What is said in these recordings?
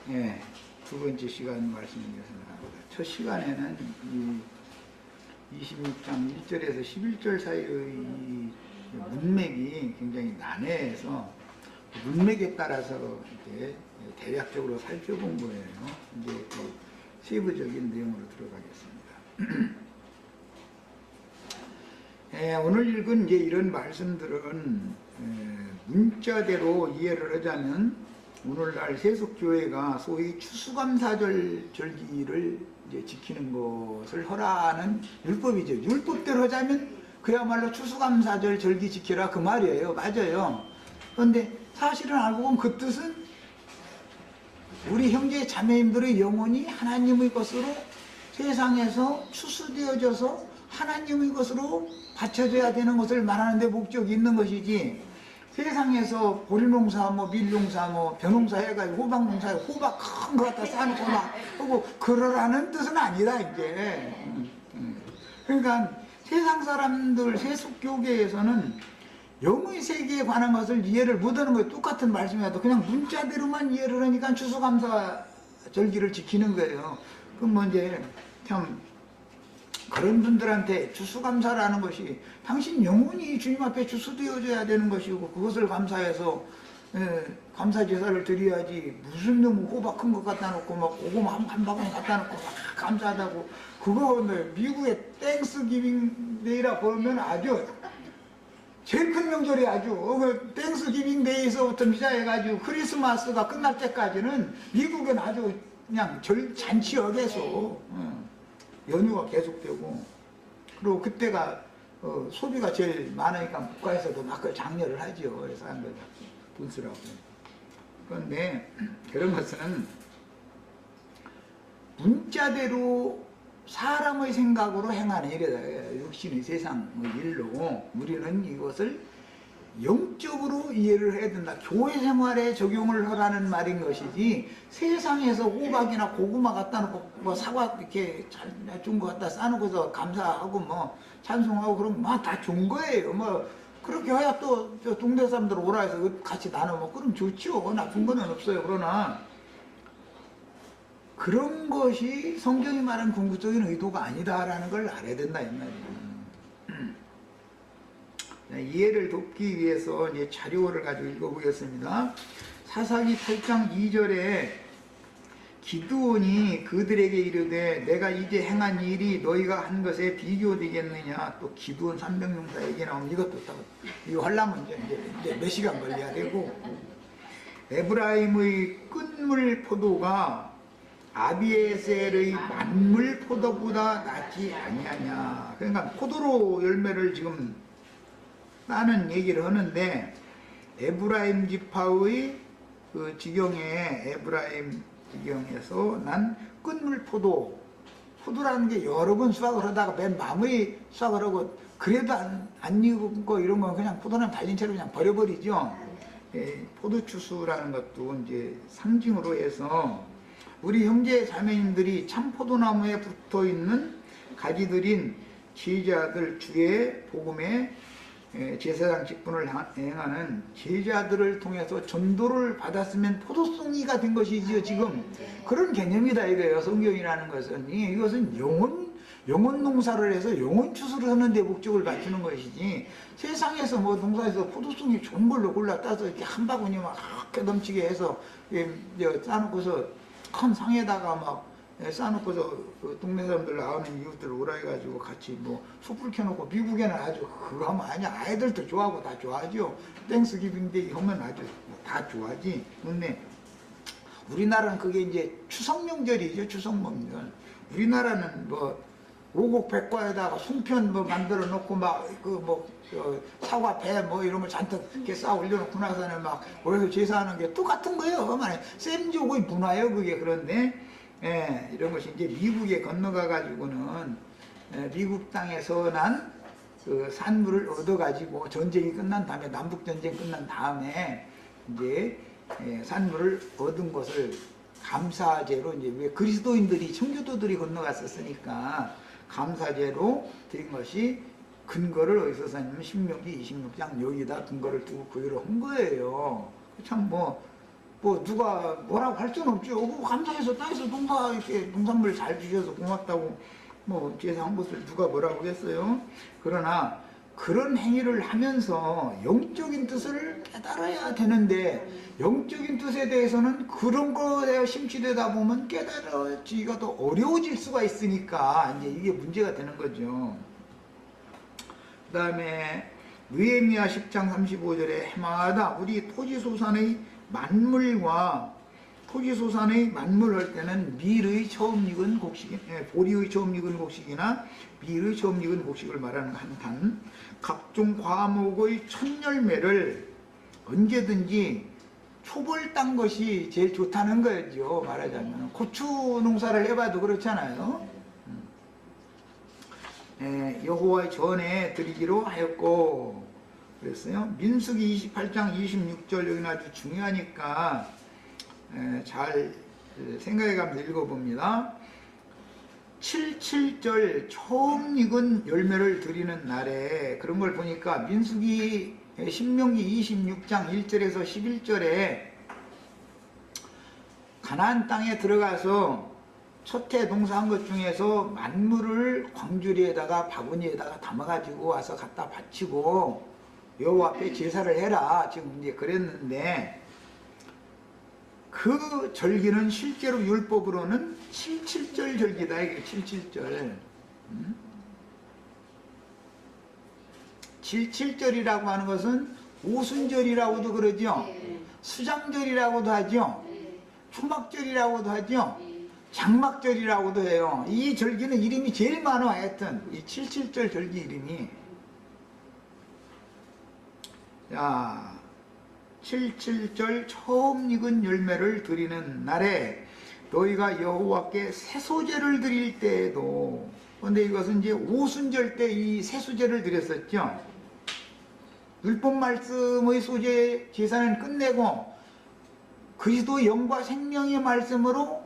예, 두 번째 시간 말씀드리겠습니다. 첫 시간에는 이 26장 1절에서 11절 사이의 이 문맥이 굉장히 난해해서 문맥에 따라서 이제 대략적으로 살펴본 거예요. 이제 그 세부적인 내용으로 들어가겠습니다. 오늘 읽은 이제 이런 말씀들은 문자대로 이해를 하자면 오늘날 세속교회가 소위 추수감사절 절기를 이제 지키는 것을 허락하는 율법이죠. 율법대로 하자면 그야말로 추수감사절 절기 지키라 그 말이에요. 맞아요. 그런데 사실은 알고 보면 그 뜻은 우리 형제 자매님들의 영혼이 하나님의 것으로 세상에서 추수되어져서 하나님의 것으로 바쳐져야 되는 것을 말하는 데 목적이 있는 것이지, 세상에서 보리농사 뭐 밀농사 뭐 벼농사 해가지고 호박농사에 호박 큰 거 갖다 싸놓고 막 하고 그러라는 뜻은 아니다 이제. 그러니까 세상 사람들 세속교계에서는 영의 세계에 관한 것을 이해를 못하는 거예요. 똑같은 말씀이라도 그냥 문자대로만 이해를 하니까 추수감사 절기를 지키는 거예요. 그럼 뭐 이제 참 그런 분들한테 추수감사라는 것이 당신 영혼이 주님 앞에 추수되어져야 되는 것이고 그것을 감사해서 감사제사를 드려야지, 무슨 놈 호박 큰 것 갖다 놓고 막 고구마 한 바구니 갖다 놓고 막 감사하다고. 그거 미국의 땡스기빙 데이라 보면 아주 제일 큰 명절이 아주 그 땡스기빙 데이에서부터 시작해가지고 크리스마스가 끝날 때까지는 미국은 아주 그냥 잔치역에서 연휴가 계속되고, 그리고 그때가 소비가 제일 많으니까 국가에서도 막 그걸 장려를 하죠. 그래서 사람들 돈 쓰라고. 그런데 그런 것은 문자대로 사람의 생각으로 행하는 일이다. 육신의 세상의 일로 우리는 이것을 영적으로 이해를 해야 된다. 교회 생활에 적용을 하라는 말인 것이지, 세상에서 호박이나 고구마 갖다 놓고 뭐 사과 이렇게 잘 준 거 갖다 싸놓고서 감사하고 뭐 찬송하고 그러면 막 다 좋은 거예요. 뭐 그렇게 해야 또 동네 사람들 오라 해서 같이 나눠 먹고 그럼 좋죠. 나쁜 거는 없어요. 그러나 그런 것이 성경이 말하는 궁극적인 의도가 아니다라는 걸 알아야 된다 이 말이에요. 이해를 돕기 위해서 이제 자료를 가지고 읽어보겠습니다. 사사기 8장 2절에 기드온이 그들에게 이르되 내가 이제 행한 일이 너희가 한 것에 비교되겠느냐. 또 기드온 300용사 얘기 나오면 이것도 이거 하려면 이제 몇 시간 걸려야 되고, 에브라임의 끝물 포도가 아비에셀의 만물 포도보다 낫지 아니하냐. 그러니까 포도로 열매를 지금 따는 얘기를 하는데, 에브라임 지파의 그 지경에 에브라임 지경에서 난 끝물 포도라는 게 여러 번 수확을 하다가 맨 마무리 수확을 하고 그래도 안 익고 이런 건 그냥 포도는 달린 채로 그냥 버려버리죠. 포도추수라는 것도 이제 상징으로 해서 우리 형제 자매님들이 참 포도나무에 붙어 있는 가지들인 제자들 주의 복음에 제사장 직분을 행하는 제자들을 통해서 전도를 받았으면 포도송이가 된 것이지요. 지금 그런 개념이다 이거예요. 성경이라는 것은 이것은 영혼 농사를 해서 영혼 추수를 하는 데 목적을 갖추는 것이지, 세상에서 뭐 농사에서 포도송이 좋은 걸로 골라 따서 이렇게 한 바구니 막 이렇게 넘치게 해서 싸놓고서 큰 상에다가 막 싸놓고서 그 동네 사람들 나오는 이웃들 오라 해가지고 같이 뭐 숯불 켜놓고, 미국에는 아주 그거 하면 아니야. 아이들도 좋아하고 다 좋아하죠. 땡스기빙데이 하면 아주 다 좋아하지. 근데 우리나라는 그게 이제 추석명절이죠. 추석명절. 우리나라는 뭐 오곡백과에다가 송편 뭐 만들어 놓고 막 그 뭐 사과 배 뭐 이런 걸 잔뜩 이렇게 쌓아 올려놓고 나서는 막 모여서 제사하는 게 똑같은 거예요. 그만 쌤족의 문화예요 그게. 그런데 이런 것이 이제 미국에 건너가 가지고는 미국 땅에서 난 그 산물을 얻어 가지고 전쟁이 끝난 다음에, 남북 전쟁 끝난 다음에 이제 산물을 얻은 것을 감사제로, 이제 왜 그리스도인들이 청교도들이 건너갔었으니까 감사제로 된 것이, 근거를 어디서 사냐면 신명기 26장 여기다 근거를 두고 그 위로 한 거예요. 참 뭐 뭐 누가 뭐라고 할 수는 없죠. 뭐 감사해서 땅에서 농사 이렇게 농산물 잘 주셔서 고맙다고 뭐 뒤에서 한 것을 누가 뭐라고 하겠어요. 그러나 그런 행위를 하면서 영적인 뜻을 깨달아야 되는데 영적인 뜻에 대해서는 그런 거에 심취되다 보면 깨달아지기가 더 어려워질 수가 있으니까 이제 이게 문제가 되는 거죠. 그 다음에 느헤미야 10장 35절에 해마다 우리 토지소산의 만물과 토지소산의 만물 할 때는 밀의 처음 익은 곡식, 보리의 처음 익은 곡식이나 밀의 처음 익은 곡식을 말하는 한탄, 각종 과목의 첫 열매를 언제든지 초벌 딴 것이 제일 좋다는 거죠. 말하자면 고추 농사를 해봐도 그렇잖아요. 여호와의 전에 드리기로 하였고 그랬어요. 민수기 28장 26절 여기는 아주 중요하니까 잘 생각해가면서 읽어봅니다. 77절 처음 익은 열매를 드리는 날에 그런 걸 보니까 민수기 신명기 26장 1절에서 11절에 가나안 땅에 들어가서 첫해 농사한 것 중에서 만물을 광주리에다가 바구니에다가 담아가지고 와서 갖다 바치고 여호와 앞에 제사를 해라 지금 이제 그랬는데 그 절기는 실제로 율법으로는 77절 절기다 이게 77절 77절이라고 하는 것은 오순절이라고도 그러죠. 수장절이라고도 하죠. 초막절이라고도 하죠. 장막절이라고도 해요. 이 절기는 이름이 제일 많아. 하여튼 이 77절 절기 이름이 자 77절 처음 익은 열매를 드리는 날에 너희가 여호와께 세소제를 드릴 때에도 그런데 이것은 이제 오순절 때 이 세소제를 드렸었죠. 율법 말씀의 소제 제사는 끝내고 그리스도 영과 생명의 말씀으로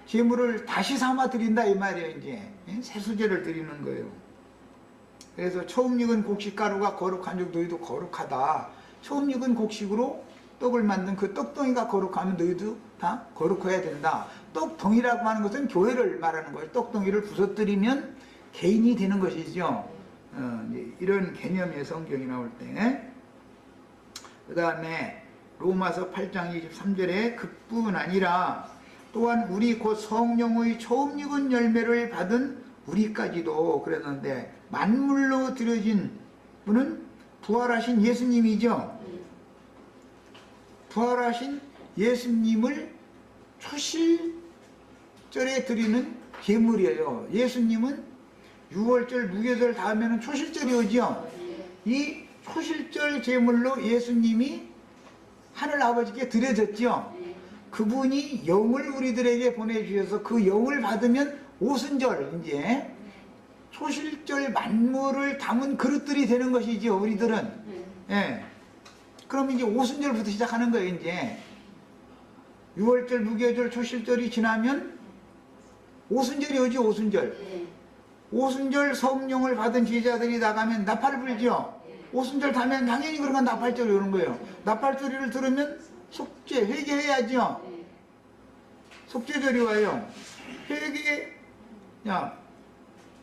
제물을 다시 삼아 드린다 이 말이에요. 이제 세수제를 드리는 거예요. 그래서 처음 익은 곡식가루가 거룩한 즉 너희도 거룩하다. 처음 익은 곡식으로 떡을 만든 그 떡덩이가 거룩하면 너희도 다 거룩해야 된다. 떡덩이라고 하는 것은 교회를 말하는 거예요. 떡덩이를 부서뜨리면 개인이 되는 것이죠. 이런 개념의 성경이 나올 때 그 다음에 로마서 8장 23절에 그뿐 아니라 또한 우리 곧 성령의 처음 익은 열매를 받은 우리까지도 그랬는데 만물로 드려진 분은 부활하신 예수님이죠. 부활하신 예수님을 초실절에 드리는 제물이에요. 예수님은 6월절 무교절 다음에는 초실절이 오죠. 이 초실절 제물로 예수님이 하늘 아버지께 드려졌죠. 그분이 영을 우리들에게 보내주셔서 그 영을 받으면 오순절 이제 초실절 만물을 담은 그릇들이 되는 것이죠. 우리들은. 예. 그럼 이제 오순절부터 시작하는 거예요. 이제 6월절 무교절 초실절이 지나면 오순절이 오죠. 오순절. 오순절 성령을 받은 제자들이 나가면 나팔을 불죠. 오순절 다면 당연히 그런 건 나팔절이 오는 거예요. 나팔소리를 들으면 속죄, 회개해야죠. 속죄절이 와요. 회개,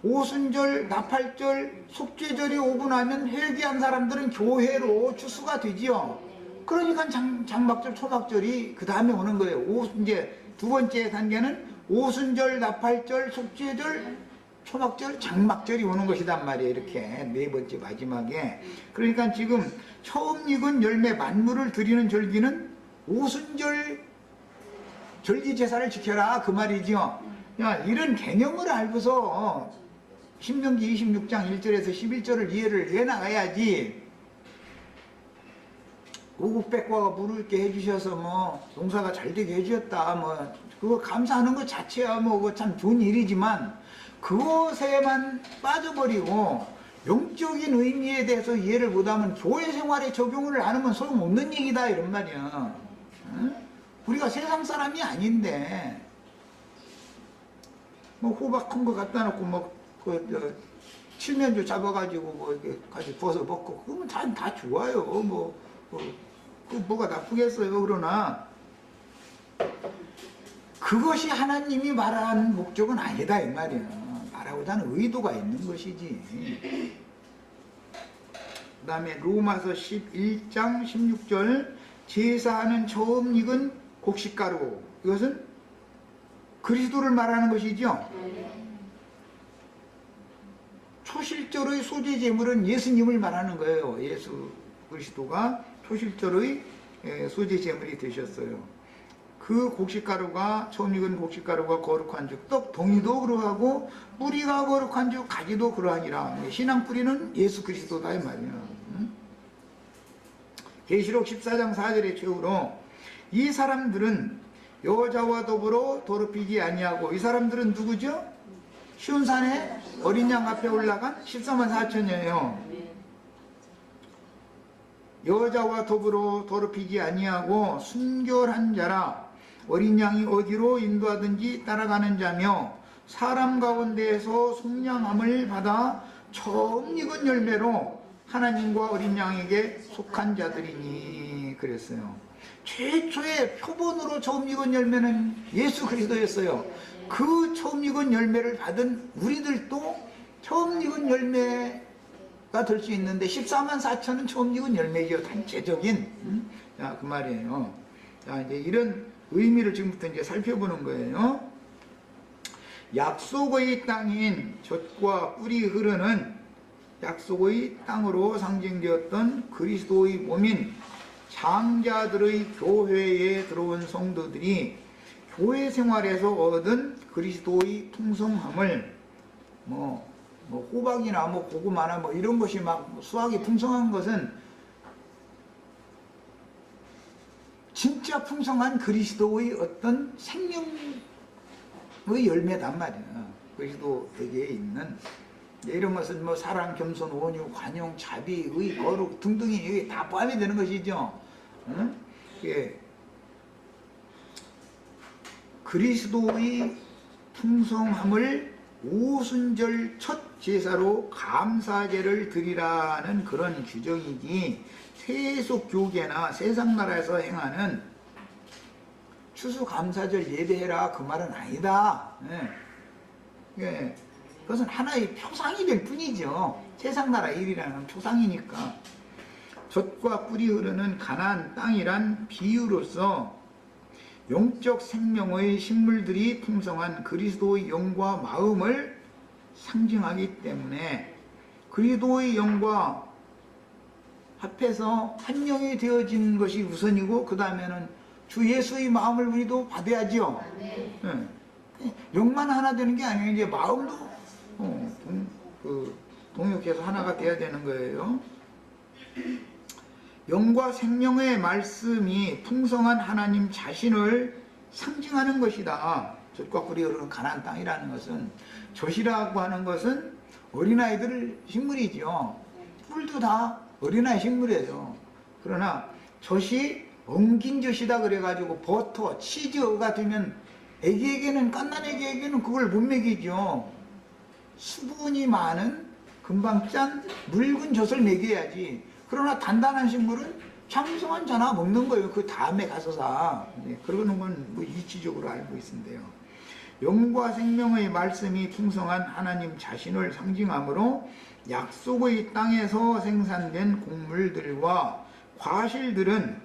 오순절, 나팔절, 속죄절이 오고 나면 회개한 사람들은 교회로 추수가 되지요. 그러니까 장막절, 초막절이 그 다음에 오는 거예요. 이제 두 번째 단계는 오순절, 나팔절, 속죄절, 초막절, 장막절이 오는 것이단 말이에요. 이렇게 네 번째 마지막에. 그러니까 지금 처음 익은 열매 만물을 드리는 절기는 오순절 절기 제사를 지켜라 그 말이죠. 이런 개념을 알고서 신명기 26장 1절에서 11절을 이해를 해나가야지 오국백과가 물을 게 해주셔서 뭐 농사가 잘 되게 해주셨다 뭐 그거 감사하는 것 자체야 뭐 그거 참 좋은 일이지만 그것에만 빠져버리고 영적인 의미에 대해서 이해를 못하면 교회 생활에 적용을 안 하면 소용없는 얘기다 이런 말이야. 응? 우리가 세상 사람이 아닌데 뭐 호박 큰 거 갖다 놓고 뭐 칠면조 잡아가지고 뭐 이렇게 가지고 부어서 먹고 그러면 다 좋아요. 뭐 뭐가 나쁘겠어요. 그러나 그것이 하나님이 말하는 목적은 아니다 이 말이야. 말하고자 하는 의도가 있는 것이지. 그 다음에 로마서 11장 16절 제사하는 처음 익은 곡식가루, 이것은 그리스도를 말하는 것이죠. 초실절의 소재 제물은 예수님을 말하는 거예요. 예수 그리스도가 초실절의 소재 제물이 되셨어요. 그 곡식가루가, 처음 익은 곡식가루가 거룩한 즉 떡 동이도 그러하고 뿌리가 거룩한 즉 가지도 그러하니라. 신앙 뿌리는 예수 그리스도다 이 말이야. 계시록 14장 4절의 최후로 이 사람들은 여자와 더불어 더럽히지 아니하고, 이 사람들은 누구죠? 시온산에 어린 양 앞에 올라간 14만 4천이에요. 여자와 더불어 더럽히지 아니하고 순결한 자라, 어린 양이 어디로 인도하든지 따라가는 자며 사람 가운데에서 속량함을 받아 처음 익은 열매로 하나님과 어린 양에게 속한 자들이니 그랬어요. 최초의 표본으로 처음 익은 열매는 예수 그리스도였어요. 그 처음 익은 열매를 받은 우리들도 처음 익은 열매가 될 수 있는데 14만 4천은 처음 익은 열매죠. 단체적인. 자, 그 말이에요. 자, 이제 이런 의미를 지금부터 이제 살펴보는 거예요. 약속의 땅인 젖과 뿔이 흐르는 약속의 땅으로 상징되었던 그리스도의 몸인 장자들의 교회에 들어온 성도들이 교회 생활에서 얻은 그리스도의 풍성함을 뭐 호박이나 뭐 고구마나 뭐 이런 것이 막 수확이 풍성한 것은 진짜 풍성한 그리스도의 어떤 생명의 열매단 말이야. 그리스도에게 있는 이런 것은 뭐 사랑, 겸손, 온유, 관용, 자비, 의, 거룩 등등이 여기 다 포함이 되는 것이죠. 응? 예. 그리스도의 풍성함을 오순절 첫 제사로 감사제를 드리라는 그런 규정이지, 세속교계나 세상나라에서 행하는 추수감사절 예배해라 그 말은 아니다. 예. 예. 그것은 하나의 표상이 될 뿐이죠. 세상나라 일이라는 표상이니까. 젖과 뿔이 흐르는 가나안 땅이란 비유로서 영적 생명의 식물들이 풍성한 그리스도의 영과 마음을 상징하기 때문에 그리스도의 영과 합해서 한 영이 되어진 것이 우선이고, 그 다음에는 주 예수의 마음을 우리도 받아야죠. 네. 영만 하나 되는 게 아니에요. 이제 마음도 동역해서 하나가 돼야 되는 거예요. 영과 생명의 말씀이 풍성한 하나님 자신을 상징하는 것이다. 젖과 꿀이 흐르는 가나안 땅이라는 것은, 젖이라고 하는 것은 어린아이들 식물이죠. 꿀도 다 어린아이 식물이에요. 그러나 젖이 엉긴 젖이다 그래가지고 버터, 치즈가 되면 애기에게는, 갓난애기에게는 그걸 못 먹이죠. 수분이 많은 금방 짠 묽은 젖을 먹여야지. 그러나 단단한 식물은 장성한 자나 먹는 거예요. 그 다음에 가서사. 그러는 건 뭐 이치적으로 알고 있는데요. 영과 생명의 말씀이 풍성한 하나님 자신을 상징하므로 약속의 땅에서 생산된 곡물들과 과실들은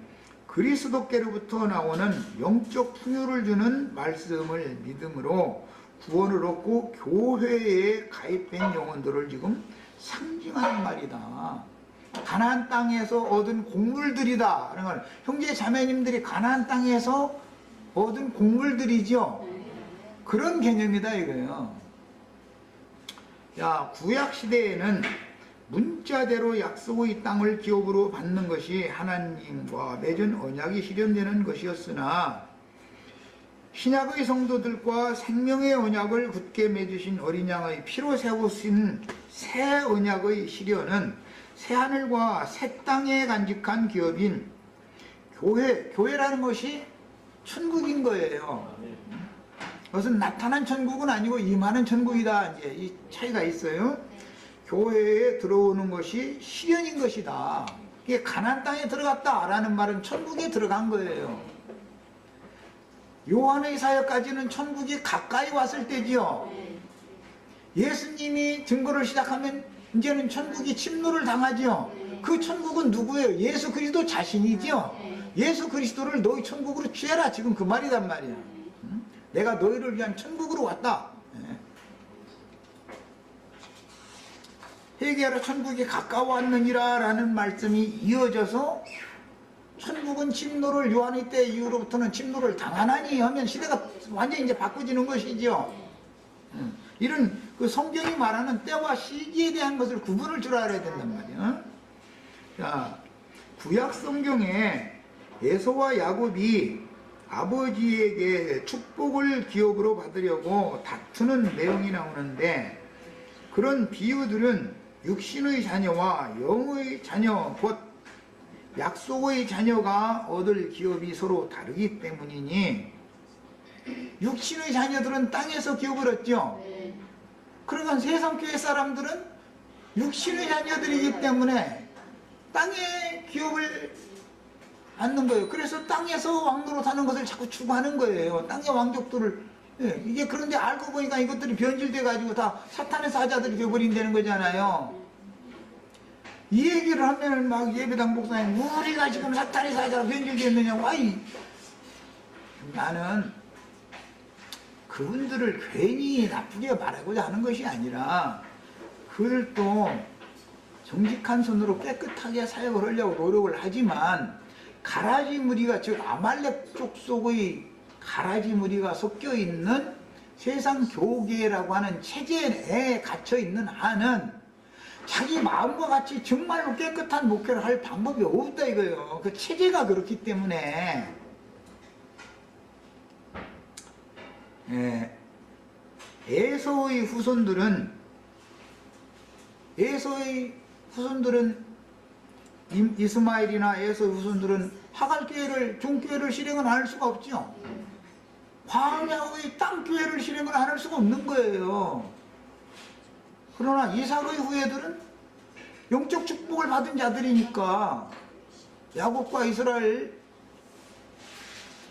그리스도께로부터 나오는 영적 풍요를 주는 말씀을 믿음으로 구원을 얻고 교회에 가입된 영혼들을 지금 상징하는 말이다. 가나안 땅에서 얻은 곡물들이다. 그러니까 형제 자매님들이 가나안 땅에서 얻은 곡물들이죠. 그런 개념이다 이거예요. 야, 구약 시대에는 문자대로 약속의 땅을 기업으로 받는 것이 하나님과 맺은 언약이 실현되는 것이었으나, 신약의 성도들과 생명의 언약을 굳게 맺으신 어린 양의 피로 세우신 새 언약의 실현은 새하늘과 새 땅에 간직한 기업인 교회라는 것이 천국인 거예요. 그것은 나타난 천국은 아니고 임하는 천국이다. 이제 이 차이가 있어요. 교회에 들어오는 것이 실현인 것이다. 이게 가나안 땅에 들어갔다라는 말은 천국에 들어간 거예요. 요한의 사역까지는 천국이 가까이 왔을 때지요. 예수님이 증거를 시작하면 이제는 천국이 침노를 당하죠. 그 천국은 누구예요? 예수 그리스도 자신이죠. 예수 그리스도를 너희 천국으로 취해라, 지금 그 말이란 말이야. 내가 너희를 위한 천국으로 왔다. 회개하라, 천국이 가까웠느니라 라는 말씀이 이어져서 천국은 침노를, 요한의 때 이후로부터는 침노를 당하나니 하면 시대가 완전히 이제 바꿔지는 것이죠. 이런 그 성경이 말하는 때와 시기에 대한 것을 구분을 줄 알아야 된단 말이야. 자, 구약 성경에 에서와 야곱이 아버지에게 축복을 기업으로 받으려고 다투는 내용이 나오는데, 그런 비유들은 육신의 자녀와 영의 자녀, 곧 약속의 자녀가 얻을 기업이 서로 다르기 때문이니, 육신의 자녀들은 땅에서 기업을 얻죠. 그러니까 세상교회 사람들은 육신의 자녀들이기 때문에 땅에 기업을 받는 거예요. 그래서 땅에서 왕노로 사는 것을 자꾸 추구하는 거예요. 땅의 왕족들을. 이게 그런데 알고 보니까 이것들이 변질돼 가지고 다 사탄의 사자들이 되어버린다는 거잖아요. 이 얘기를 하면은 막 예배당 목사님, 우리가 지금 사탄의 사자로 변질되었느냐고. 아이, 나는 그분들을 괜히 나쁘게 말하고자 하는 것이 아니라, 그들도 정직한 손으로 깨끗하게 사역을 하려고 노력을 하지만, 가라지 무리가, 즉 아말렉 족속의 가라지 무리가 섞여 있는 세상 교계라고 하는 체제에 갇혀 있는 한은 자기 마음과 같이 정말로 깨끗한 목회를 할 방법이 없다 이거예요. 그 체제가 그렇기 때문에. 에서의 후손들은 이스마엘이나 에서의 후손들은 하갈교회를, 종교회를 실행을 안 할 수가 없죠. 광야의 땅교회를 실행을 안 할 수가 없는 거예요. 그러나 이삭의 후예들은 영적 축복을 받은 자들이니까, 야곱과 이스라엘,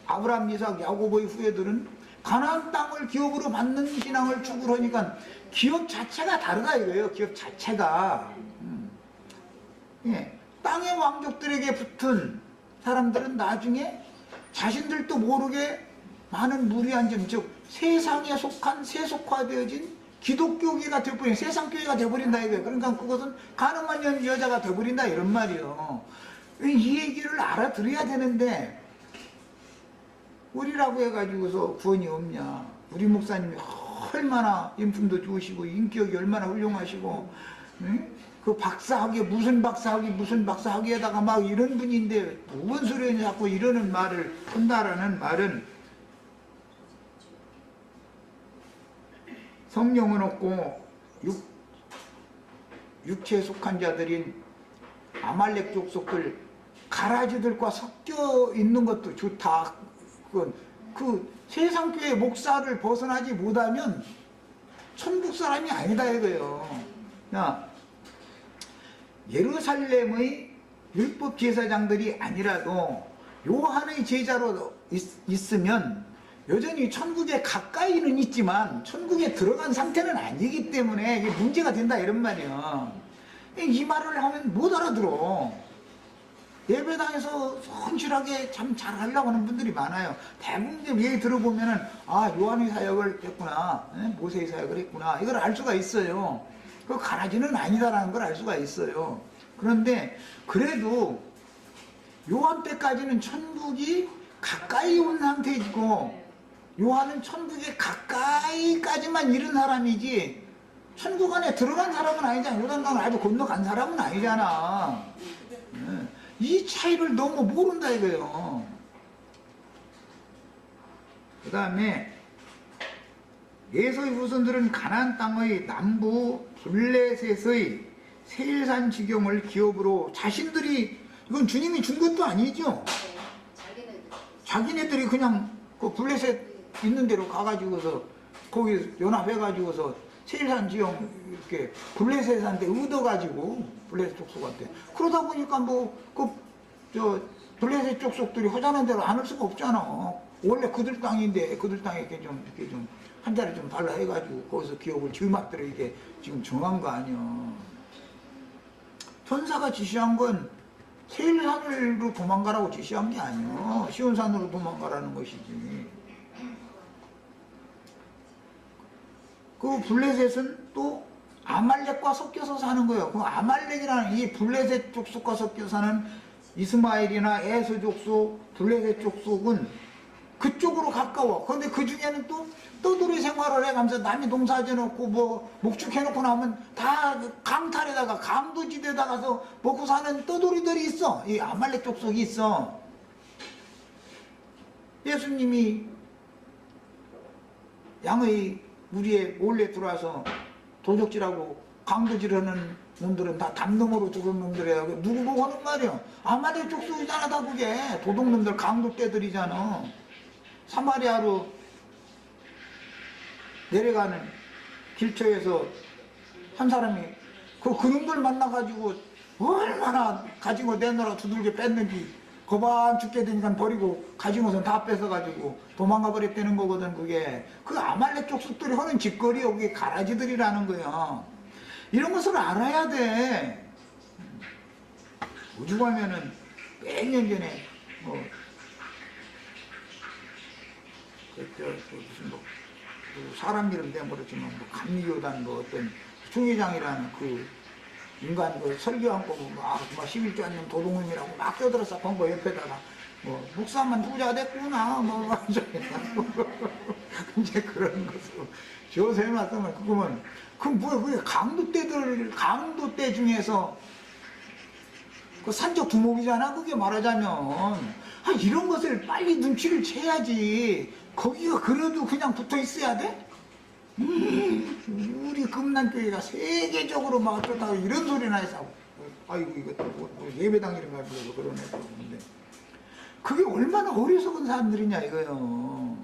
아브라함, 이삭, 야곱의 후예들은 가나안 땅을 기업으로 받는 신앙을 추구를 하니까 기업 자체가 다르다 이거예요. 기업 자체가. 땅의 왕족들에게 붙은 사람들은 나중에 자신들도 모르게 많은 무리한 점, 즉 세상에 속한 세속화되어진 기독교계가 되어버린, 세상교회가 되어버린다 이거예요. 그러니까 그것은 가늠한 여자가 되어버린다 이런 말이에요. 이 얘기를 알아들어야 되는데, 우리라고 해가지고서 구원이 없냐. 우리 목사님이 얼마나 인품도 좋으시고 인격이 얼마나 훌륭하시고, 그 박사학위 무슨 박사학위에다가 막 이런 분인데 뭔 소리냐 자꾸 이러는 말을 한다라는 말은, 성령은 없고 육체에 속한 자들인 아말렉 족속들, 가라지들과 섞여 있는 것도 좋다. 그 세상교회 목사를 벗어나지 못하면 천국 사람이 아니다 이거예요. 야, 예루살렘의 율법 제사장들이 아니라도 요한의 제자로 있으면 여전히 천국에 가까이는 있지만 천국에 들어간 상태는 아니기 때문에 이게 문제가 된다 이런 말이야. 이 말을 하면 못 알아들어. 예배당에서 성실하게 참 잘하려고 하는 분들이 많아요. 대부분 얘기 들어보면은, 아, 요한의 사역을 했구나, 모세의 사역을 했구나, 이걸 알 수가 있어요. 그 가라지는 아니다라는 걸 알 수가 있어요. 그런데 그래도 요한 때까지는 천국이 가까이 온 상태이고, 요한은 천국에 가까이까지만 이른 사람이지 천국 안에 들어간 사람은 아니잖아. 요단강을 아주 건너간 사람은 아니잖아. 이 차이를 너무 모른다 이거예요. 그 다음에 에서의 후손들은 가나안 땅의 남부 블레셋의 세일산 지경을 기업으로 자신들이, 이건 주님이 준 것도 아니죠. 자기네들이 그냥 그 블레셋 있는 데로 가가지고서 거기 연합해가지고서 세일산 지형 이렇게 블레셋한테 얻어가지고 블레셋 족속한테 그러다 보니까 블레셋 족속들이 허전한 대로 안 할 수가 없잖아. 원래 그들 땅인데 그들 땅에 이렇게 좀 한 자리 좀 달라 해가지고 거기서 기업을 지음악들을 이게 지금 정한 거 아니야. 천사가 지시한 건 세일산으로 도망가라고 지시한 게 아니야. 시온산으로 도망가라는 것이지. 그 블레셋은 또 아말렉과 섞여서 사는 거예요. 그 아말렉이라는 이 블레셋 족속과 섞여 사는 이스마엘이나 에서 족속, 블레셋 족속은 그쪽으로 가까워. 그런데 그 중에는 또 떠돌이 생활을 해가면서 남이 농사 지어놓고 목축해놓고 나면 다 강탈에다가 강도지대에다 가서 먹고 사는 떠돌이들이 있어. 이 아말렉 족속이 있어. 예수님이 양의 무리에 몰래 들어와서 도적질하고 강도질하는 놈들은 다 담놈으로 죽은 놈들이야. 누구 보고 하는 말이야. 아말렉 족속이잖아 다 그게. 도둑놈들 강도떼들이잖아. 사마리아로 내려가는 길처에서 한 사람이 그놈들 만나가지고 얼마나 가지고 내놓으라 두들겨 뺐는지 거반 죽게 되니까 버리고 가진 것은 다 뺏어가지고 도망가 버렸다는 거거든. 그게 그 아말렉 족속들이 하는 짓거리 여기 가라지들이라는 거야. 이런 것을 알아야 돼. 우주 가면은 몇 년 전에 무슨 사람 이름 내가 모르지만 감리교단 어떤 중회장이라는 그 인간 설교한 거 막 11조 안녕 도둑놈이라고 막 껴들어서 본 거 옆에다가 목사만 부자가 됐구나 이제 그런 것으로 지어서 해놨으면 그거면 그게 강도떼 중에서 그 산적 두목이잖아. 그게 말하자면 이런 것을 빨리 눈치를 채야지. 거기가 그래도 그냥 붙어 있어야 돼? 우리 금난교회가 세계적으로 막 어쩌다가 이런 소리나 해서 아이고 이것도 예배당 이름 가지고 그런 애들 없는데 그게 얼마나 어리석은 사람들이냐 이거요.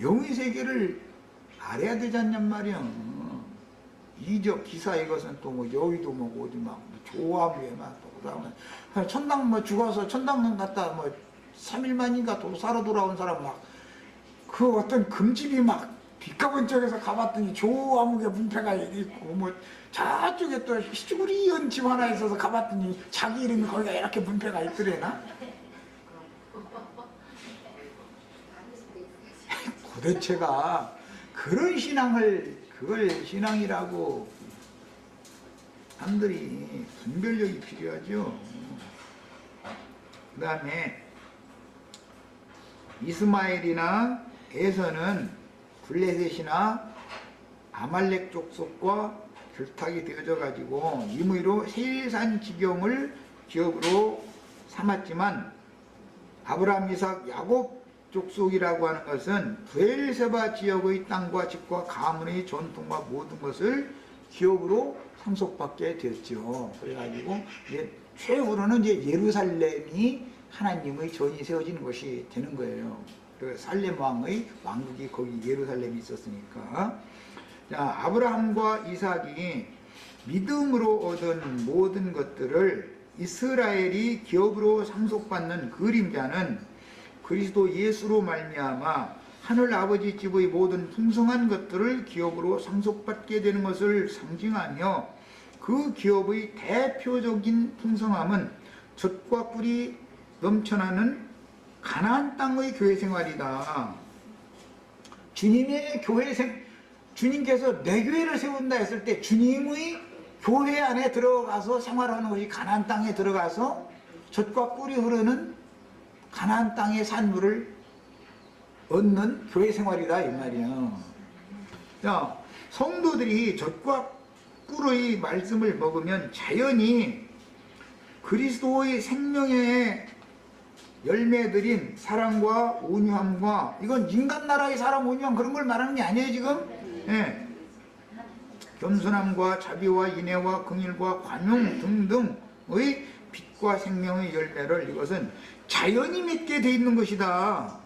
영의 세계를 알아야 되지 않냔 말이야. 이적 기사 이것은 또 여의도 어디 막 조화무에 막 또 그다음에 천당 죽어서 천당 갔다 3일 만인가 도사로 돌아온 사람 막 그 어떤 금집이 막 빗가본 쪽에서 가봤더니 조화무게 문패가 있고 저쪽에 또 시구리연 집 하나 있어서 가봤더니 자기 이름이 거기가 이렇게 문패가 있더래나? 도대체가 그런 신앙을 그걸 신앙이라고 사람들이 분별력이 필요하죠. 그 다음에 이스마엘이나 에서는 블레셋이나 아말렉 족속과 결탁이 되어져 가지고 임의로 세일산 지경을 기업으로 삼았지만 아브라함, 이삭, 야곱 족속이라고 하는 것은 브엘세바 지역의 땅과 집과 가문의 전통과 모든 것을 기업으로 상속받게 되었죠. 그래가지고 이제 최후로는 이제 예루살렘이 하나님의 전이 세워지는 것이 되는 거예요. 그 살렘 왕의 왕국이 거기 예루살렘이 있었으니까. 자, 아브라함과 이삭이 믿음으로 얻은 모든 것들을 이스라엘이 기업으로 상속받는 그림자는 그리스도 예수로 말미암아 하늘 아버지 집의 모든 풍성한 것들을 기업으로 상속받게 되는 것을 상징하며 그 기업의 대표적인 풍성함은 젖과 꿀이 넘쳐나는 가나안 땅의 교회 생활이다. 주님의 주님께서 내 교회를 세운다 했을 때 주님의 교회 안에 들어가서 생활하는 것이 가나안 땅에 들어가서 젖과 꿀이 흐르는 가나안 땅의 산물을 얻는 교회 생활이다 이 말이야. 자, 성도들이 젖과 꿀의 말씀을 먹으면 자연히 그리스도의 생명의 열매들인 사랑과 온유함과, 이건 인간 나라의 사랑 온유함 그런 걸 말하는 게 아니에요 지금. 예. 겸손함과 자비와 인애와 긍휼과 관용 등등의 빛과 생명의 열매를 이것은 자연히 맺게 돼 있는 것이다.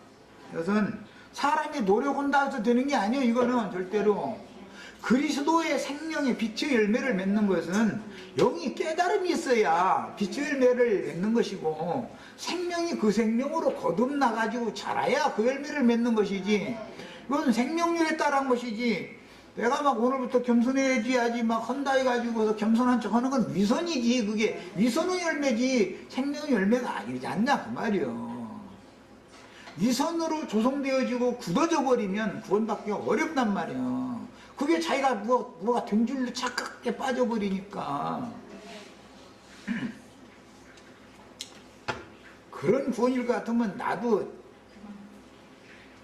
이것은 사람이 노력한다 해서 되는 게 아니에요. 이거는 절대로 그리스도의 생명의 빛의 열매를 맺는 것은 영이 깨달음이 있어야 빛의 열매를 맺는 것이고, 생명이 그 생명으로 거듭나가지고 자라야 그 열매를 맺는 것이지, 이건 생명률에 따른 것이지, 내가 막 오늘부터 겸손해야지 막 한다 해가지고서 겸손한 척 하는 건 위선이지. 그게 위선의 열매지 생명의 열매가 아니지 않냐 그 말이요. 위선으로 조성되어지고 굳어져 버리면 구원받기가 어렵단 말이에요. 그게 자기가 뭐가 된 줄로 착각에 빠져버리니까. 그런 구원일 것 같으면 나도,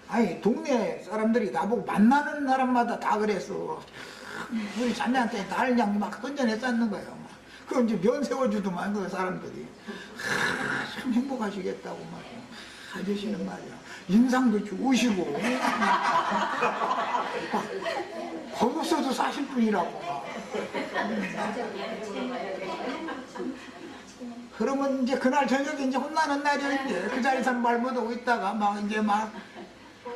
아니 동네 사람들이 나보고 만나는 사람마다 다 그랬어. 우리 자매한테 나를 그냥 막 던져냈었는 거예요. 그럼 이제 면 세워주더만 그 사람들이. 참 행복하시겠다고 말이야. 아저씨는 말이야 인상도 좋으시고 법 없어도 사실 뿐이라고. 그러면 이제 그날 저녁에 이제 혼나는 날이야. 이제 그 자리에서 말 못하고 있다가 막 이제 막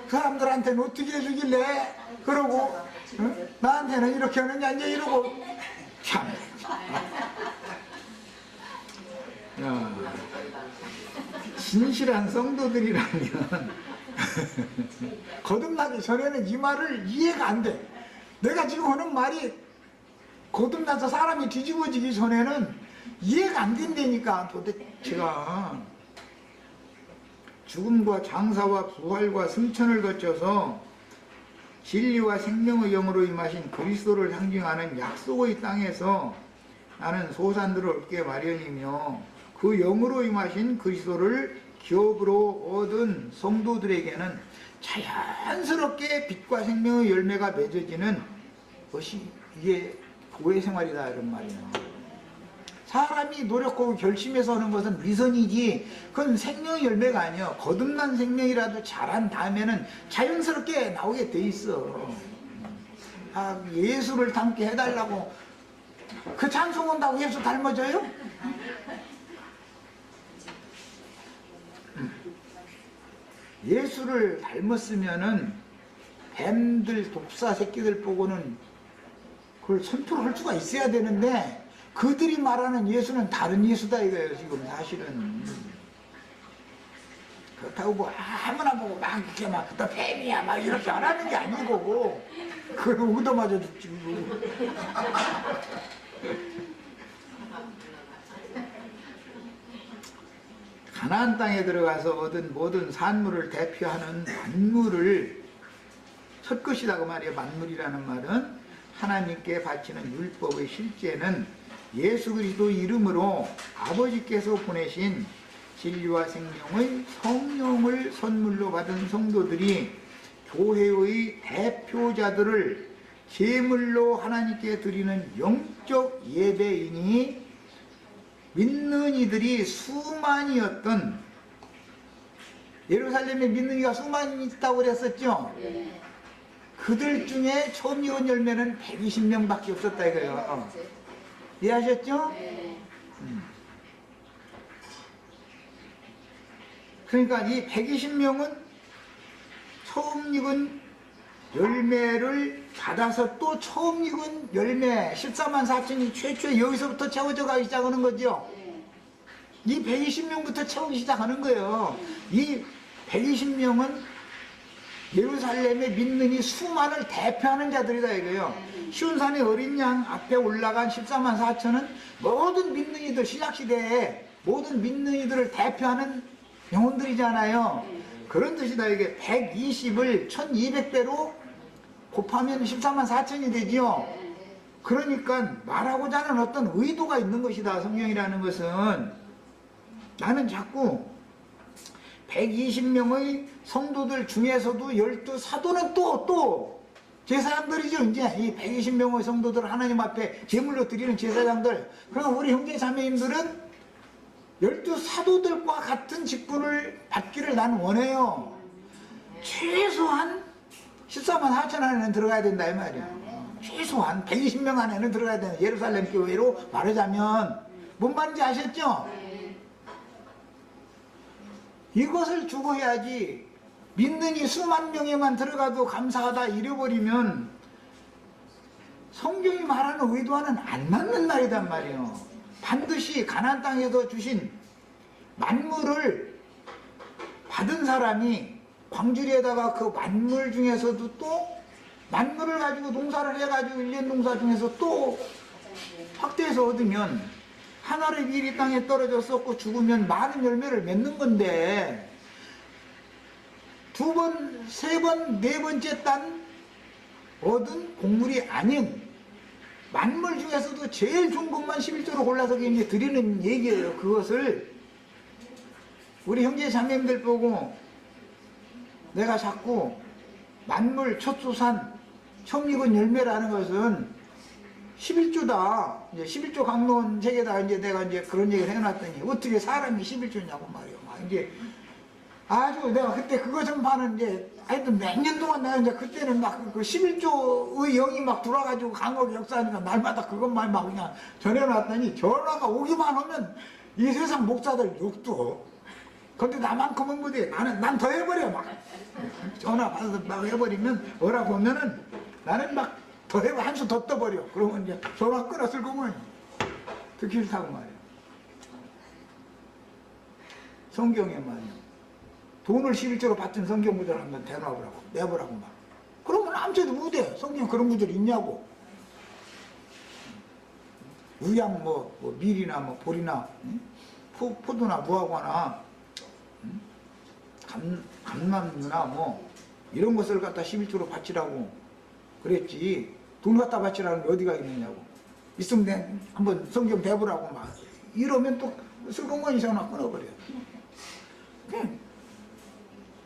사람들한테는 어떻게 해주길래 그러고 나한테는 이렇게 하느냐 이제 이러고. 참. 야, 진실한 성도들이라면 거듭나기 전에는 이 말을 이해가 안 돼. 내가 지금 하는 말이 거듭나서 사람이 뒤집어지기 전에는 이해가 안 된다니까. 도대체가 죽음과 장사와 부활과 승천을 거쳐서 진리와 생명의 영으로 임하신 그리스도를 상징하는 약속의 땅에서 나는 소산들을 얻게 마련이며, 그 영으로 임하신 그리스도를 기업으로 얻은 성도들에게는 자연스럽게 빛과 생명의 열매가 맺어지는 것이 이게 교회 생활이다 이런 말이에요. 사람이 노력하고 결심해서 하는 것은 위선이지 그건 생명의 열매가 아니야. 거듭난 생명이라도 자란 다음에는 자연스럽게 나오게 돼 있어. 아, 예수를 닮게 해달라고 그 찬송한다고 예수 닮아져요? 예수를 닮았으면은 뱀들 독사 새끼들 보고는 그걸 선포를 할 수가 있어야 되는데, 그들이 말하는 예수는 다른 예수다 이거예요 지금 사실은. 그렇다고 뭐 아무나 보고 막 이렇게 막 너 뱀이야 막 이렇게 안 하는 게 아니고, 그걸 얻어맞아 죽지. 가나안 땅에 들어가서 얻은 모든 산물을 대표하는 만물을 첫 것이라고 말이에요. 만물이라는 말은 하나님께 바치는 율법의 실제는 예수 그리스도 이름으로 아버지께서 보내신 진리와 생명의 성령을 선물로 받은 성도들이 교회의 대표자들을 제물로 하나님께 드리는 영적 예배이니, 믿는 이들이 수만이었던, 예루살렘에 믿는 이가 수만이 있다고 그랬었죠? 그들 중에 처음 이은 열매는 120명밖에 없었다 이거예요. 이해하셨죠? 그러니까 이 120명은 처음 익은 열매를 받아서 또 처음 익은 열매 14만 4천이 최초에 여기서부터 채워져 가기 시작하는 거죠. 이 120명부터 채우기 시작하는 거예요. 이 120명은 예루살렘에 믿는 이 수만을 대표하는 자들이다 이거예요. 시온산의 어린 양 앞에 올라간 14만 4천은 모든 믿는 이들, 신약시대에 모든 믿는 이들을 대표하는 영혼들이잖아요. 그런 뜻이다. 이게 120을 1200배로 곱하면 14만 4천이 되지요. 그러니까 말하고자 하는 어떤 의도가 있는 것이다 성경이라는 것은. 나는 자꾸 120명의 성도들 중에서도 12사도는 또 제사장들이죠. 이제 이 120명의 성도들 하나님 앞에 제물로 드리는 제사장들. 그럼 우리 형제 자매님들은 12사도들과 같은 직분을 받기를 나는 원해요. 최소한 14만 4천 안에는 들어가야 된다 이 말이야. 최소한 120명 안에는 들어가야 되는, 예루살렘 교회로 말하자면. 뭔 말인지 아셨죠? 이것을 주고 해야지. 믿는 이 수만 명에만 들어가도 감사하다 잃어버리면 성경이 말하는 의도와는 안 맞는 날이단 말이에요. 반드시 가나안 땅에서 주신 만물을 받은 사람이 광주리에다가 그 만물 중에서도 또 만물을 가지고 농사를 해가지고 1년 농사 중에서 또 확대해서 얻으면 하나의 밀이 땅에 떨어져 썩고 죽으면 많은 열매를 맺는 건데, 두 번, 세 번, 네 번째 딴 얻은 곡물이 아닌 만물 중에서도 제일 좋은 것만 11조로 골라서 이제 드리는 얘기예요. 그것을 우리 형제 자매님들 보고 내가 자꾸 만물 첫수산 처음 익은 열매라는 것은 11조다. 이제 11조 강론 책에다 이제 내가 이제 그런 얘기를 해놨더니 어떻게 사람이 11조냐고 말이에요. 막 이제 아주 내가 그때 그거 전파는 이제 하여튼 몇 년 동안 내가 이제 그때는 막 그 11조의 영이 막 돌아가지고 강옥 역사하니까 날마다 그것만 막 그냥 전해놨더니 전화가 오기만 하면 이 세상 목사들 욕도. 근데 나만큼은 못해. 난 더 해버려 막. 전화 받아서 막 해버리면 뭐라고 하면은 나는 막 더 해버 한수 더 떠버려. 그러면 이제 전화 끊었을 거면 듣기 싫다고 말이야. 성경에 말이야. 돈을 11조로 받은 성경 구절 한번 대놔보라고, 내보라고 막. 그러면 아무튼 못해. 성경 그런 구절이 있냐고. 우양 뭐 밀이나 뭐 보리나 포도나 무화과나 감나무나 뭐 이런 것을 갖다 11조로 바치라고 그랬지. 돈 갖다 바치라는 게 어디가 있느냐고. 있으면 내 한번 성경 대보라고 막. 이러면 또 슬픈건 전화 끊어버려.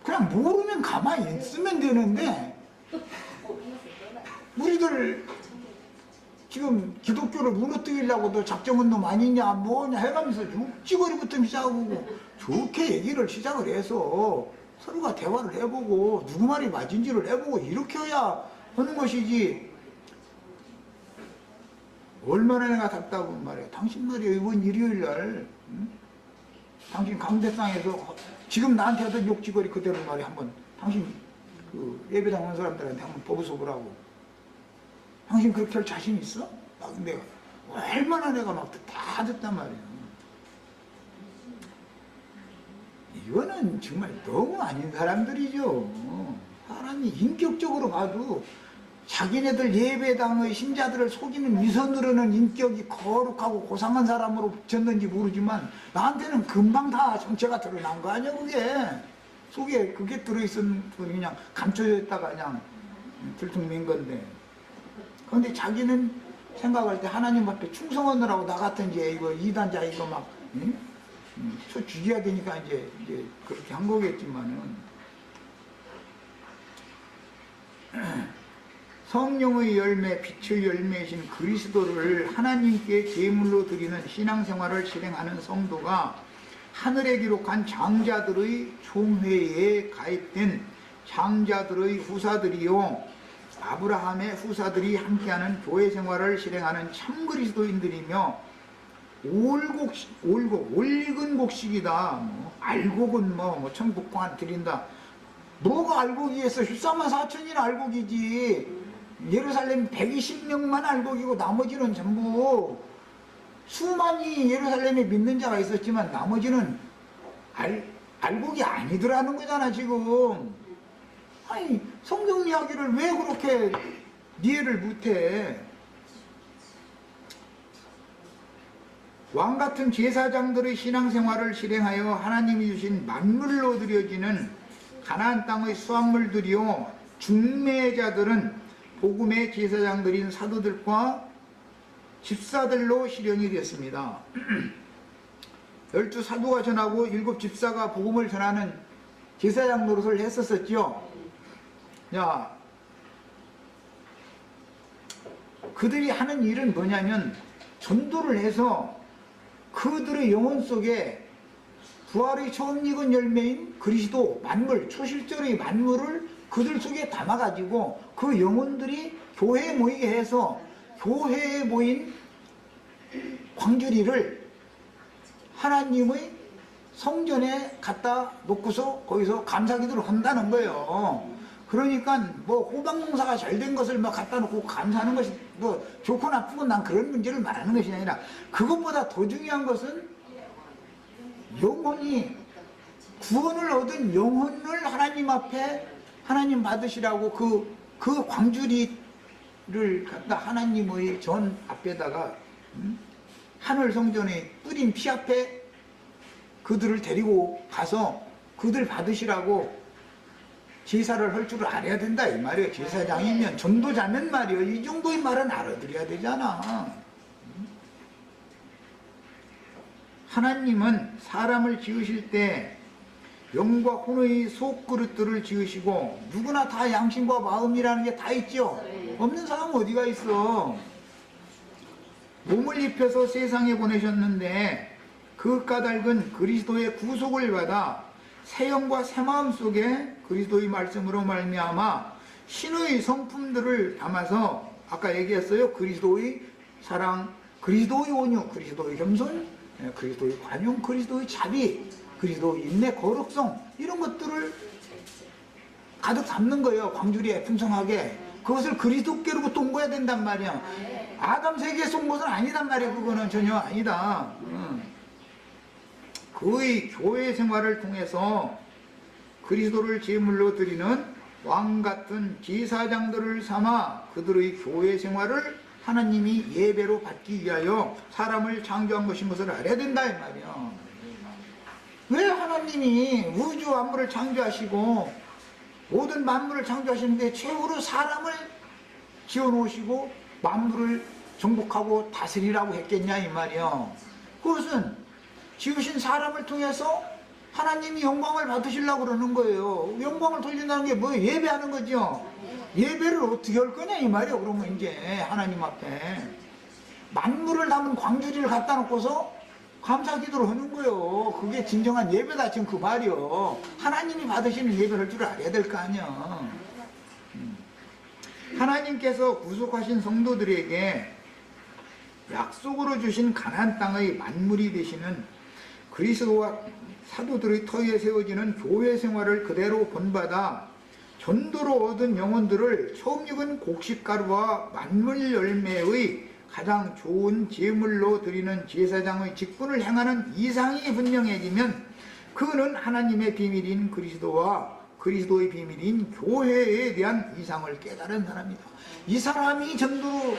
그냥 모르면 가만히 있으면 되는데, 우리들 지금 기독교를 무너뜨리려고도 작정운동 아니냐 뭐냐 해가면서 육지거리부터 시작하고 좋게 얘기를 시작을 해서 서로가 대화를 해보고 누구 말이 맞은지를 해보고 이렇게 해야 하는 것이지. 얼마나 내가 답답한 말이야. 당신 말이야 이번 일요일날 당신 강대상에서 지금 나한테 하던 욕지거리 그대로 말이야. 한번 당신 그 예배당 온 사람들한테 한번 뽑아서 보라고. 당신 그렇게 할 자신 있어? 막 내가 얼마나 내가 막 다 듣단 말이야. 이거는 정말 너무 아닌 사람들이죠. 사람이 인격적으로 봐도 자기네들 예배당의 신자들을 속이는 위선으로는 인격이 거룩하고 고상한 사람으로 붙였는지 모르지만 나한테는 금방 다 정체가 드러난 거 아니야 그게. 속에 그게 들어있은 그냥 감춰져 있다가 그냥 들통맨 건데. 그런데 자기는 생각할 때 하나님 앞에 충성하느라고 나 같은 이거 이단자 이거 막 쳐 죽여야 되니까 이제 그렇게 한 거겠지만은 성령의 열매, 빛의 열매이신 그리스도를 하나님께 제물로 드리는 신앙생활을 실행하는 성도가 하늘에 기록한 장자들의 총회에 가입된 장자들의 후사들이요 아브라함의 후사들이 함께하는 교회 생활을 실행하는 참 그리스도인들이며 올익은 곡식이다. 뭐 알곡은 뭐 천국관 드린다. 뭐가 알곡이겠어? 14만 4천이나 알곡이지. 예루살렘 120명만 알곡이고 나머지는 전부 수많이 예루살렘에 믿는 자가 있었지만 나머지는 알곡이 아니더라는 거잖아 지금. 아니 성경 이야기를 왜 그렇게 이해를 못해. 왕같은 제사장들의 신앙생활을 실행하여 하나님이 주신 만물로 드려지는 가나안 땅의 수확물들이요 중매자들은 복음의 제사장들인 사도들과 집사들로 실현이 됐습니다. 12사도가 전하고 7 집사가 복음을 전하는 제사장 노릇을 했었었죠. 야, 그들이 하는 일은 뭐냐면 전도를 해서 그들의 영혼 속에 부활의 처음 익은 열매인 그리스도 만물, 초실절의 만물을 그들 속에 담아가지고 그 영혼들이 교회에 모이게 해서 교회에 모인 광주리를 하나님의 성전에 갖다 놓고서 거기서 감사기도를 한다는 거예요. 그러니까 뭐 호박 농사가 잘 된 것을 막 갖다 놓고 감사하는 것이 뭐 좋고 나쁘고 난 그런 문제를 말하는 것이 아니라 그것보다 더 중요한 것은 영혼이 구원을 얻은 영혼을 하나님 앞에 하나님 받으시라고 그 광주리를 갖다 하나님의 전 앞에다가 하늘 성전에 뿌린 피 앞에 그들을 데리고 가서 그들 받으시라고 제사를 할 줄을 알아야 된다 이 말이에요. 제사장이면 전도자면 말이에요. 이 정도의 말은 알아들어야 되잖아. 하나님은 사람을 지으실 때 영과 혼의 속그릇들을 지으시고 누구나 다 양심과 마음이라는 게 다 있죠. 없는 사람은 어디가 있어. 몸을 입혀서 세상에 보내셨는데 그 까닭은 그리스도의 구속을 받아 새 영과 새 마음 속에 그리스도의 말씀으로 말미암아 신의 성품들을 담아서 아까 얘기했어요. 그리스도의 사랑, 그리스도의 온유, 그리스도의 겸손, 그리스도의 관용, 그리스도의 자비, 그리스도의 인내, 거룩성 이런 것들을 가득 담는 거예요. 광주리에 풍성하게. 그것을 그리스도께로 옮겨야 된단 말이야. 아담 세계에 쏜 것은 아니단 말이야. 그거는 전혀 아니다. 그의 교회 생활을 통해서 그리스도를 제물로 드리는 왕같은 제사장들을 삼아 그들의 교회 생활을 하나님이 예배로 받기 위하여 사람을 창조한 것인 것을 알아야 된다 이 말이야. 왜 하나님이 우주 만물을 창조하시고 모든 만물을 창조하시는데 최후로 사람을 지어놓으시고 만물을 정복하고 다스리라고 했겠냐 이 말이야. 그것은 지으신 사람을 통해서 하나님이 영광을 받으시려고 그러는 거예요. 영광을 돌린다는 게 뭐예요? 예배하는 거죠. 예배를 어떻게 할 거냐 이 말이에요. 그러면 이제 하나님 앞에 만물을 담은 광주리를 갖다 놓고서 감사 기도를 하는 거예요. 그게 진정한 예배다 지금 그 말이요. 하나님이 받으시는 예배를 할 줄 알아야 될 거 아니야. 하나님께서 구속하신 성도들에게 약속으로 주신 가나안 땅의 만물이 되시는 그리스도와 사도들의 터위에 세워지는 교회 생활을 그대로 본받아 전도로 얻은 영혼들을 처음 익은 곡식가루와 만물 열매의 가장 좋은 제물로 드리는 제사장의 직분을 행하는 이상이 분명해지면 그는 하나님의 비밀인 그리스도와 그리스도의 비밀인 교회에 대한 이상을 깨달은 사람이다. 이 사람이 전도로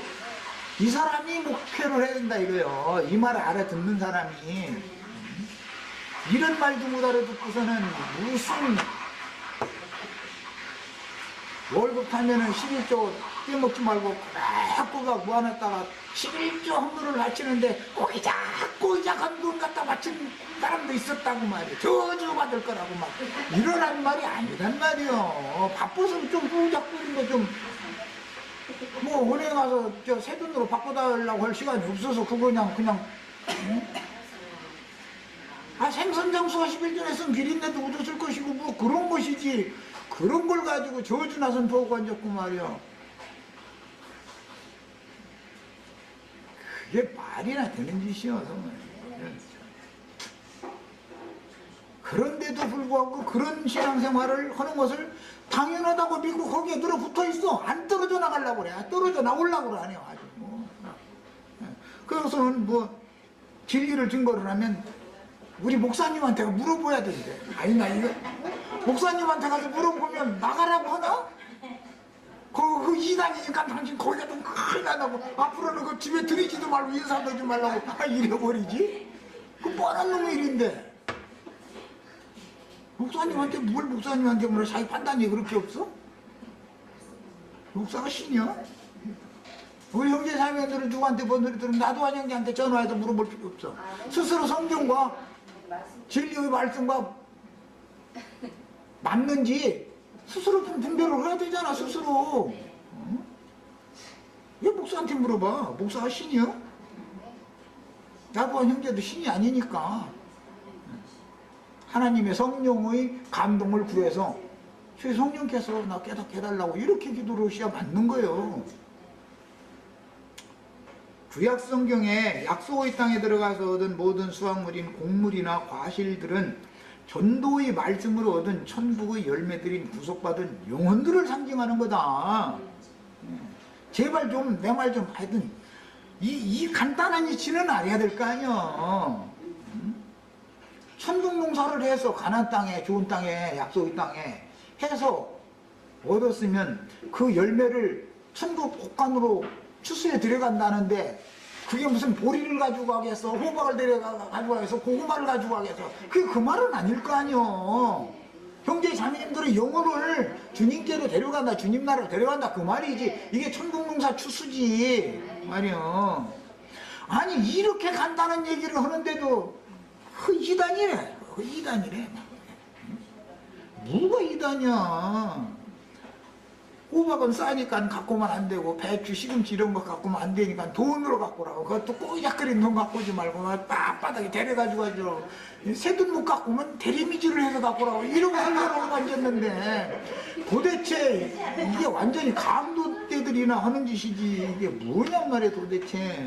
이 사람이 목표를 해야 된다 이거요. 이 말을 알아듣는 사람이 이런 말도 못 알아듣고서는 무슨 월급 타면은 11조 떼먹지 말고 꼬가 모아놨다가 11조 헌물을 바치는데 꼬이작한 돈 갖다 바친 사람도 있었다고 말이에요. 저주받을 거라고 막 이러란 말이 아니란 말이에요. 바빠서 좀 꼬이작거린 거 좀 뭐 은행 가서 저 새 돈으로 바꿔달라고 할 시간이 없어서 그거 그냥 생선장수가 11조 했으면 비린내도 묻었을 것이고 뭐 그런 것이지 그런 걸 가지고 저주 나선 보고 앉았고 말이야. 그게 말이나 되는 짓이야 정말. 그런데도 불구하고 그런 신앙생활을 하는 것을 당연하다고 믿고 거기에 들어붙어 있어. 안 떨어져 나가려고 그래. 떨어져 나오려고 그래. 아니요 아주 그래서는 뭐 진리를 증거를 하면 우리 목사님한테 물어봐야 되는데 아니나 이거 목사님한테 가서 물어보면 나가라고 하나? 그 이단이니까 당신 거기 가면 큰일 나고 앞으로는 그 집에 들이지도 말고 인사도 하지 말라고 이래버리지? 그 뻔한 놈의 일인데 목사님한테 뭘 목사님한테 물어. 자기 판단이 그렇게 없어? 목사가 신이야? 우리 형제 자매들은 누구한테 뭔 소리 들으면 나도 한 형제한테 전화해서 물어볼 필요 없어. 스스로 성경과 진리의 말씀과 맞는지 스스로 분별을 해야 되잖아. 스스로. 왜 목사한테 물어봐? 목사가 신이야? 나도 한 형제도 신이 아니니까 하나님의 성령의 감동을 구해서 주 성령께서 나 깨닫게 해달라고 이렇게 기도를 하셔야 맞는 거예요. 구약 성경에 약속의 땅에 들어가서 얻은 모든 수확물인 곡물이나 과실들은 전도의 말씀으로 얻은 천국의 열매들인 구속받은 영혼들을 상징하는 거다. 제발 좀 내 말 좀 하여튼 이 간단한 이치는 알아야 될 거 아니야. 천국 농사를 해서 가나안 땅에, 좋은 땅에, 약속의 땅에 해서 얻었으면 그 열매를 천국 곳간으로 추수해 들어간다는데 그게 무슨 보리를 가지고 가겠어, 호박을 가지고 가겠어, 고구마를 가지고 가겠어. 그게 그 말은 아닐 거 아니요. 형제 자매님들의 영혼을 주님께로 데려간다, 주님 나라로 데려간다, 그 말이지. 이게 천국 농사 추수지 말이요. 아니 이렇게 간단한 얘기를 하는데도 이단이래. 이단이래. 뭐가 이단이야. 호박은 싸니까 갖고만 안 되고, 배추, 시금치 이런 거 갖고만 안 되니까 돈으로 갖고 오라고. 그것도 꼬작거린 돈 갖고 오지 말고 빳빳하게 데려가지고 가지고, 새돈 못 갖고 오면 대리미질을 해서 갖고 오라고. 이러고 하려고 앉았는데 도대체 이게 완전히 강도 때들이나 하는 짓이지 이게 뭐냔 말이야 도대체.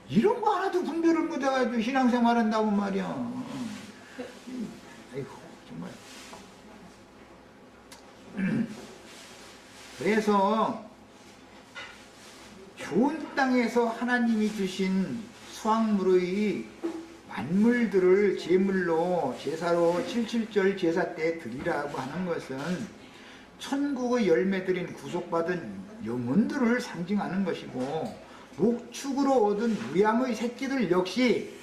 이런 거 하나도 분별을 못 해가지고 신앙생활 한다고 말이야. 아이고 정말. 그래서 좋은 땅에서 하나님이 주신 수확물의 만물들을 제물로 제사로 77절 제사 때 드리라고 하는 것은 천국의 열매들인 구속받은 영혼들을 상징하는 것이고, 목축으로 얻은 무양의 새끼들 역시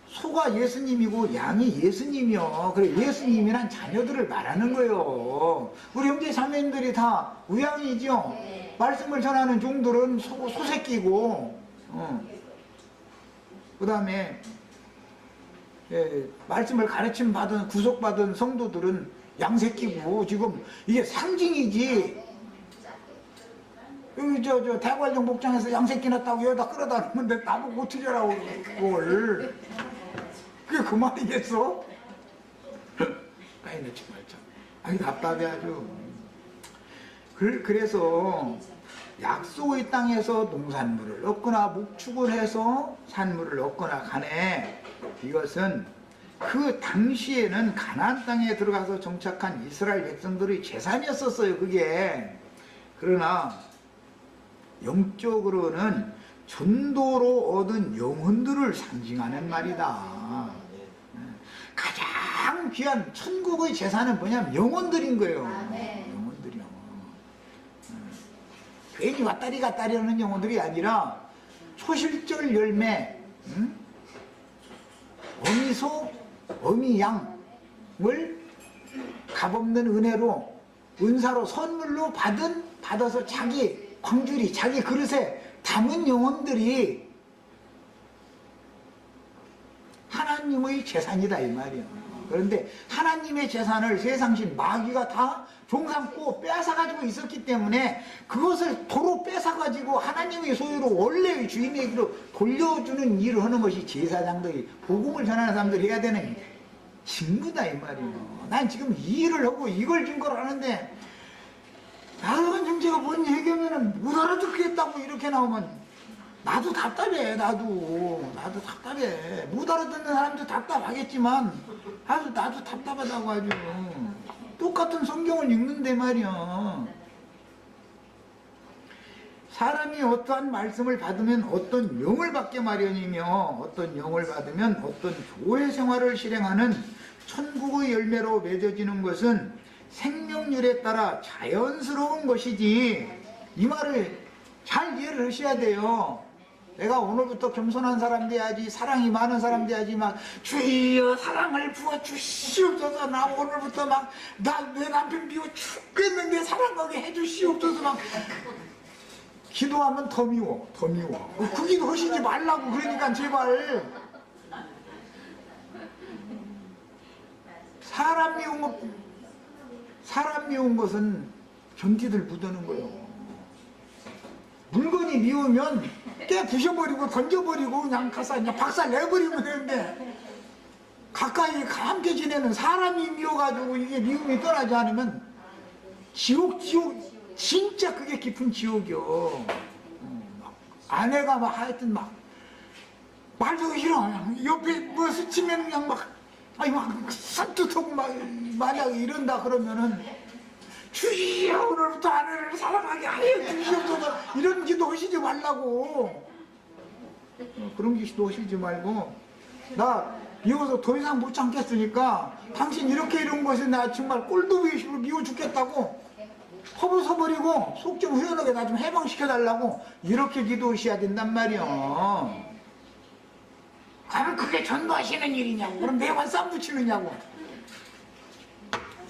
소가 예수님이고 양이 예수님이요. 그래 예수님이란 자녀들을 말하는 거예요. 우리 형제 자매님들이 다 우양이죠. 말씀을 전하는 종들은 소새끼고, 그 다음에 말씀을 가르침 받은 구속받은 성도들은 양새끼고. 지금 이게 상징이지. 여기 저 대관령 목장에서 양새끼 낳았다고 여기다 끌어다 놓는데 나보고 어떻게 하라고 그걸. 그게 그 말이겠어? 까이놓지 말자. 아니 답답해 아주. 그래서 약속의 땅에서 농산물을 얻거나 목축을 해서 산물을 얻거나 간에, 이것은 그 당시에는 가나안 땅에 들어가서 정착한 이스라엘 백성들의 재산이었었어요 그게. 그러나 영적으로는 전도로 얻은 영혼들을 상징하는 말이다. 가장 귀한 천국의 재산은 뭐냐면 영혼들인 거예요. 영혼들이요. 괜히 왔다리 갔다리 하는 영혼들이 아니라 초실절 열매, 어미소, 어미양을 값없는 은혜로, 은사로, 선물로 받아서 자기 광주리, 자기 그릇에 담은 영혼들이 하나님의 재산이다 이 말이에요. 그런데 하나님의 재산을 세상신 마귀가 다 종삼고 뺏어가지고 있었기 때문에 그것을 도로 뺏어가지고 하나님의 소유로 원래의 주인에게로 돌려주는 일을 하는 것이 제사장들이, 복음을 전하는 사람들이 해야 되는 직무다 이 말이에요. 난 지금 이 일을 하고 이걸 증거를 하는데, 나는 형제가 뭔 얘기하면은 못 알아듣겠다고 이렇게 나오면 나도 답답해. 나도 답답해. 못 알아듣는 사람도 답답하겠지만 아주 나도 답답하다고 아주. 똑같은 성경을 읽는데 말이야. 사람이 어떠한 말씀을 받으면 어떤 영을 받게 마련이며, 어떤 영을 받으면 어떤 교회 생활을 실행하는 천국의 열매로 맺어지는 것은 생명률에 따라 자연스러운 것이지. 이 말을 잘 이해를 하셔야 돼요. 내가 오늘부터 겸손한 사람 돼야지, 사랑이 많은 사람 돼야지, 막 주여 사랑을 부어주시옵소서, 나 오늘부터 막 내 남편 미워 죽겠는데 사랑하게 해주시옵소서, 막 기도하면 더 미워. 그 기도 하시지 말라고. 그러니까 제발. 사람 미운 것은 견디들 묻어는 거예요. 물건이 미우면 깨 부셔버리고 던져버리고 그냥 가서 그냥 박살 내버리면 되는데, 가까이 함께 지내는 사람이 미워가지고 이게 미움이 떠나지 않으면 지옥 진짜 그게 깊은 지옥이요. 아내가 막 하여튼 막 말도 싫어. 그냥 옆에 뭐 스치면 그냥 막, 아니, 막 산뜻하고 막, 만약에 이런다 그러면은, 주여, 오늘부터 아내를 사랑하게 하여 주시옵소서. 이런 기도 하시지 말라고. 그런 기도 하시지 말고, 나 미워서 더 이상 못 참겠으니까, 당신 이렇게 이런 것에 나 정말 꼴도 보기 싫고 미워 죽겠다고, 허브서버리고 속 좀 후련하게 나 좀 해방시켜달라고, 이렇게 기도하셔야 된단 말이야. 그럼 그게 전도하시는 일이냐고. 그럼 매번 쌈 붙이느냐고.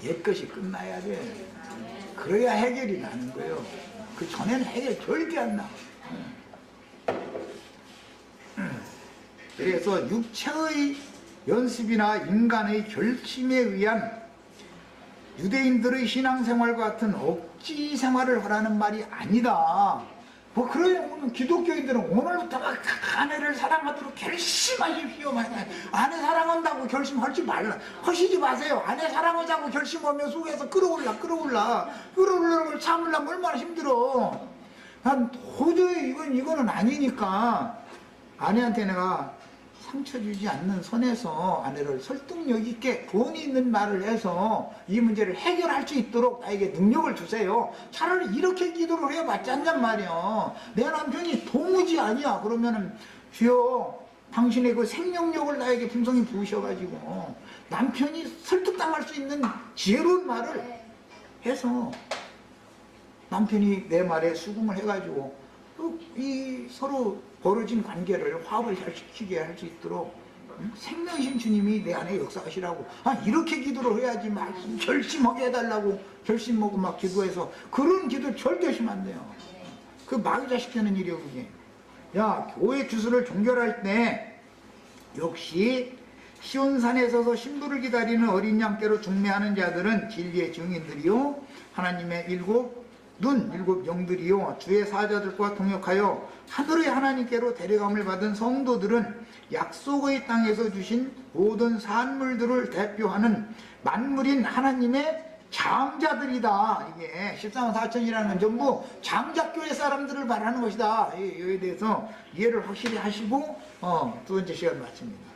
옛것이 끝나야 돼. 그래야 해결이 나는 거예요. 그 전에는 해결 절대 안 나. 그래서 육체의 연습이나 인간의 결심에 의한 유대인들의 신앙생활과 같은 억지 생활을 하라는 말이 아니다. 뭐 그러면 기독교인들은 오늘부터 막 아내를 사랑하도록 결심하십시오. 아내 사랑한다고 결심하지 말라. 하시지 마세요. 아내 사랑하자고 결심하면 속에서 끌어올라. 끌어올라는 걸 참으려면 얼마나 힘들어. 난 도저히 이거는 아니니까 아내한테 내가 상처 주지 않는 선에서 아내를 설득력 있게 본의 있는 말을 해서 이 문제를 해결할 수 있도록 나에게 능력을 주세요. 차라리 이렇게 기도를 해봤지 않냔 말이야. 내 남편이 도무지 아니야. 그러면은 주여 당신의 그 생명력을 나에게 풍성히 부으셔가지고 남편이 설득당할 수 있는 지혜로운 말을 해서 남편이 내 말에 수긍을 해가지고 이 서로 벌어진 관계를 화합을 시키게 할 수 있도록 생명이신 주님이 내 안에 역사하시라고. 이렇게 기도를 해야지 막 결심하게 해달라고 결심하고 막 기도해서 그런 기도 절대 하시면 안 돼요. 그 마귀자식되는 일이에요 그게. 야, 교회 주소를 종결할 때 역시 시온산에 서서 신부를 기다리는 어린 양께로 중매하는 자들은 진리의 증인들이요 하나님의 일곱 영들이요 주의 사자들과 동역하여 하늘의 하나님께로 데려감을 받은 성도들은 약속의 땅에서 주신 모든 산물들을 대표하는 만물인 하나님의 장자들이다. 이게 14만 4천이라는 건 전부 장자교회 사람들을 말하는 것이다. 이에 대해서 이해를 확실히 하시고 두 번째 시간 마칩니다.